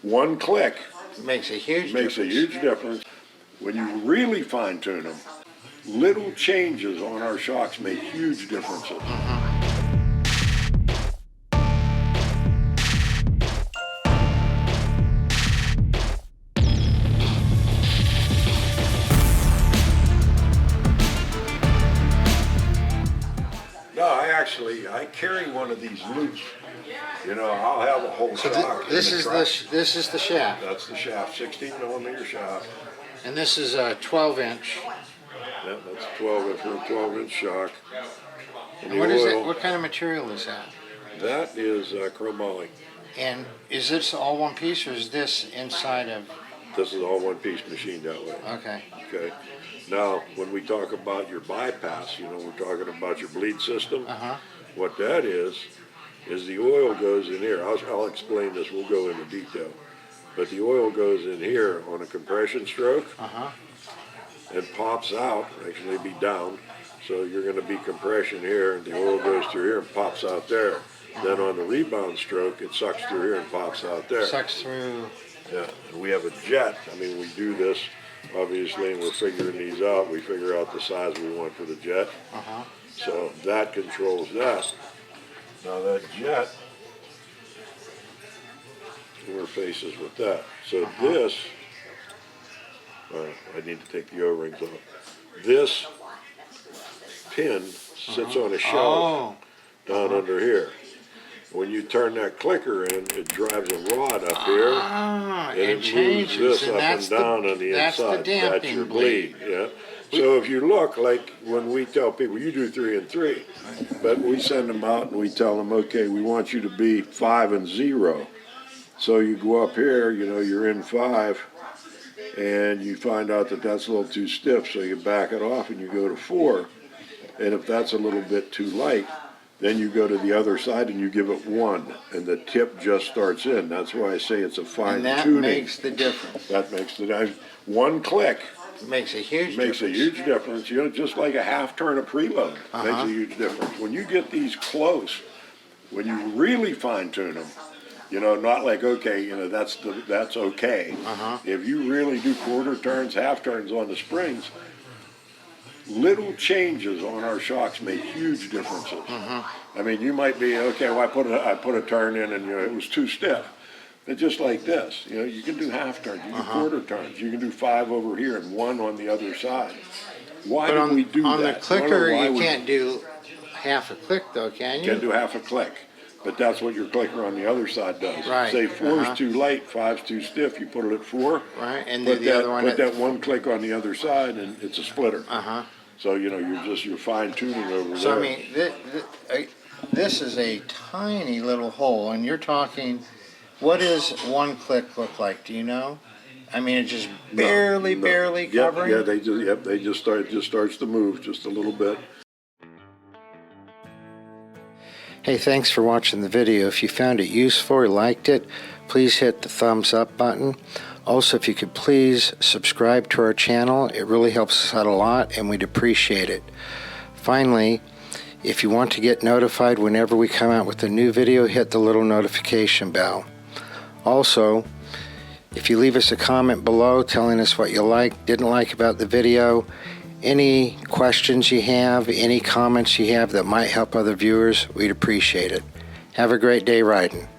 One click makes a huge difference. When you really fine tune them, little changes on our shocks make huge differences. No, I carry one of these loose. You know, I'll have a whole shock. This is the shaft. That's the shaft, 16 millimeter shaft. And this is a 12-inch. Yeah, that's 12-inch shock. And what is it? What kind of material is that? That is chromoly. And is this all one piece, or is this inside of? This is all one piece machined that way. Okay. Okay. Now, when we talk about your bypass, you know, we're talking about your bleed system. What that is the oil goes in here. I'll explain this. We'll go into detail. But the oil goes in here on a compression stroke and pops out. Actually, be down. So you're going to be compression here, and the oil goes through here and pops out there. Then on the rebound stroke, it sucks through here and pops out there. Sucks through. Yeah. And we have a jet. I mean, we do this. Obviously, and we're figuring these out. We figure out the size we want for the jet. So that controls that. Now that jet interfaces with that. So this, I need to take the O-rings off. This pin sits on a shelf down under here. When you turn that clicker in, it drives a rod up here, and it changes moves this and up and down on the that's inside. The damping that's your bleed. Yeah. So if you look, like when we tell people, you do 3 and 3, but we send them out and we tell them, okay, we want you to be 5 and 0. So you go up here, you know, you're in 5, and you find out that that's a little too stiff, so you back it off and you go to 4. And if that's a little bit too light, then you go to the other side and you give it 1, and the tip just starts in. That's why I say it's a fine tuning. And that makes the difference. That makes the difference. One click makes a huge difference. You know, just like a half turn of preload makes a huge difference. When you get these close, when you really fine tune them, you know, not like, okay, you know, that's okay. If you really do quarter turns, half turns on the springs, little changes on our shocks make huge differences. I mean, you might be, okay, well, I put a turn in and, you know, it was too stiff. But just like this, you know, you can do half turns, you can do quarter turns, you can do 5 over here and 1 on the other side. Why do we do that? On the clicker, you can't do half a click, though, can you? You can do half a click, but that's what your clicker on the other side does. Right. Say 4 is too light, 5 is too stiff, you put it at 4. Right, and put the other one. Put that one click on the other side, and it's a splitter. So, you know, you're fine tuning over there. So, I mean, this is a tiny little hole, and you're talking, what does one click look like? Do you know? I mean, it just barely covering? Yeah, they just starts to move just a little bit. Hey, thanks for watching the video. If you found it useful or liked it, please hit the thumbs up button. Also, if you could please subscribe to our channel, it really helps us out a lot and we'd appreciate it. Finally, if you want to get notified whenever we come out with a new video, hit the little notification bell. Also, if you leave us a comment below telling us what you didn't like about the video, any questions you have, any comments you have that might help other viewers, we'd appreciate it. Have a great day riding.